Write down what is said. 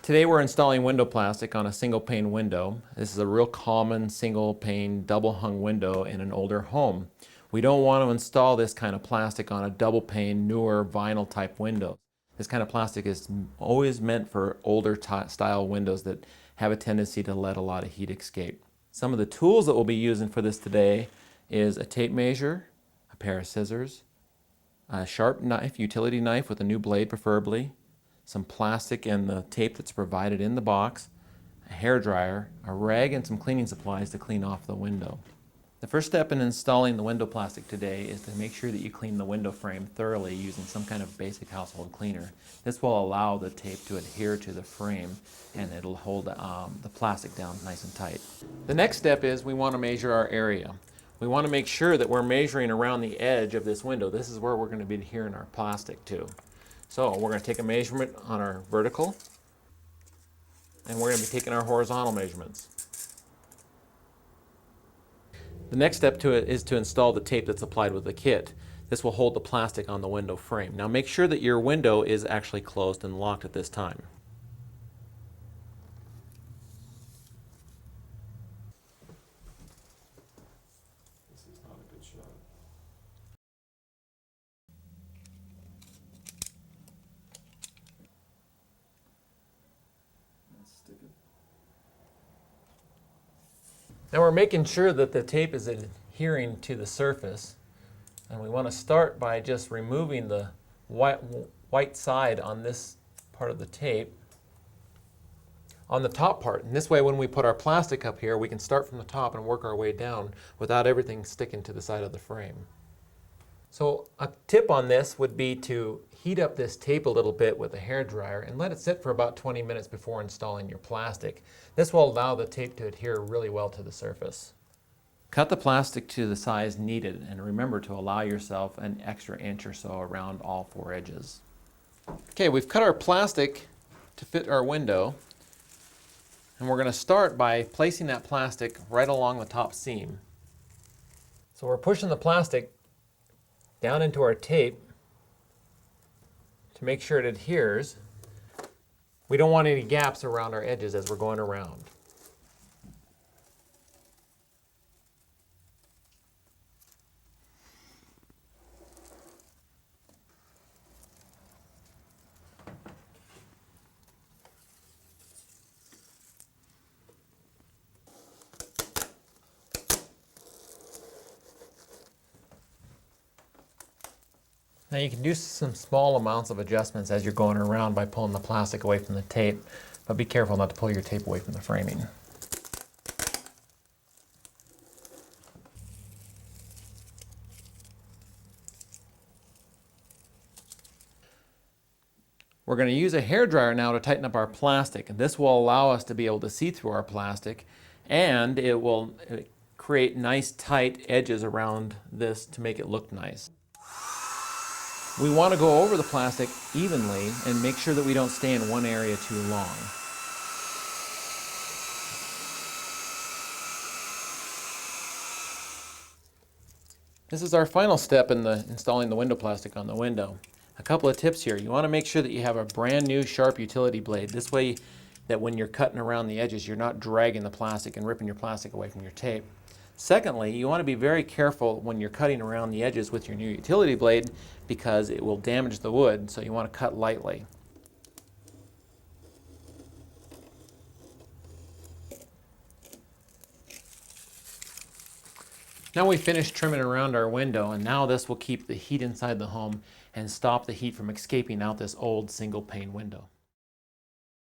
Today we're installing window plastic on a single pane window. This is a real common single pane double hung window in an older home. We don't want to install this kind of plastic on a double pane newer vinyl type window. This kind of plastic is always meant for older style windows that have a tendency to let a lot of heat escape. Some of the tools that we'll be using for this today is a tape measure, a pair of scissors, a sharp knife, utility knife with a new blade preferably, some plastic and the tape that's provided in the box, a hair dryer, a rag, and some cleaning supplies to clean off the window. The first step in installing the window plastic today is to make sure that you clean the window frame thoroughly using some kind of basic household cleaner. This will allow the tape to adhere to the frame and it'll hold the plastic down nice and tight. The next step is we want to measure our area. We want to make sure that we're measuring around the edge of this window. This is where we're going to be adhering our plastic to. So we're going to take a measurement on our vertical, and we're going to be taking our horizontal measurements. The next step to it is to install the tape that's applied with the kit. This will hold the plastic on the window frame. Now make sure that your window is actually closed and locked at this time. This is not a good shot. Stick it. Now we're making sure that the tape is adhering to the surface, and we want to start by just removing the white side on this part of the tape on the top part. And this way when we put our plastic up here, we can start from the top and work our way down without everything sticking to the side of the frame. So a tip on this would be to heat up this tape a little bit with a hair dryer and let it sit for about 20 minutes before installing your plastic. This will allow the tape to adhere really well to the surface. Cut the plastic to the size needed and remember to allow yourself an extra inch or so around all four edges. Okay, we've cut our plastic to fit our window, and we're going to start by placing that plastic right along the top seam. So we're pushing the plastic down into our tape to make sure it adheres. We don't want any gaps around our edges as we're going around. Now you can do some small amounts of adjustments as you're going around by pulling the plastic away from the tape, but be careful not to pull your tape away from the framing. We're going to use a hair dryer now to tighten up our plastic, and this will allow us to be able to see through our plastic, and it will create nice tight edges around this to make it look nice. We want to go over the plastic evenly and make sure that we don't stay in one area too long. This is our final step in installing the window plastic on the window. A couple of tips here. You want to make sure that you have a brand new sharp utility blade. This way that when you're cutting around the edges, you're not dragging the plastic and ripping your plastic away from your tape. Secondly, you want to be very careful when you're cutting around the edges with your new utility blade because it will damage the wood, so you want to cut lightly. Now we've finished trimming around our window, and now this will keep the heat inside the home and stop the heat from escaping out this old single pane window.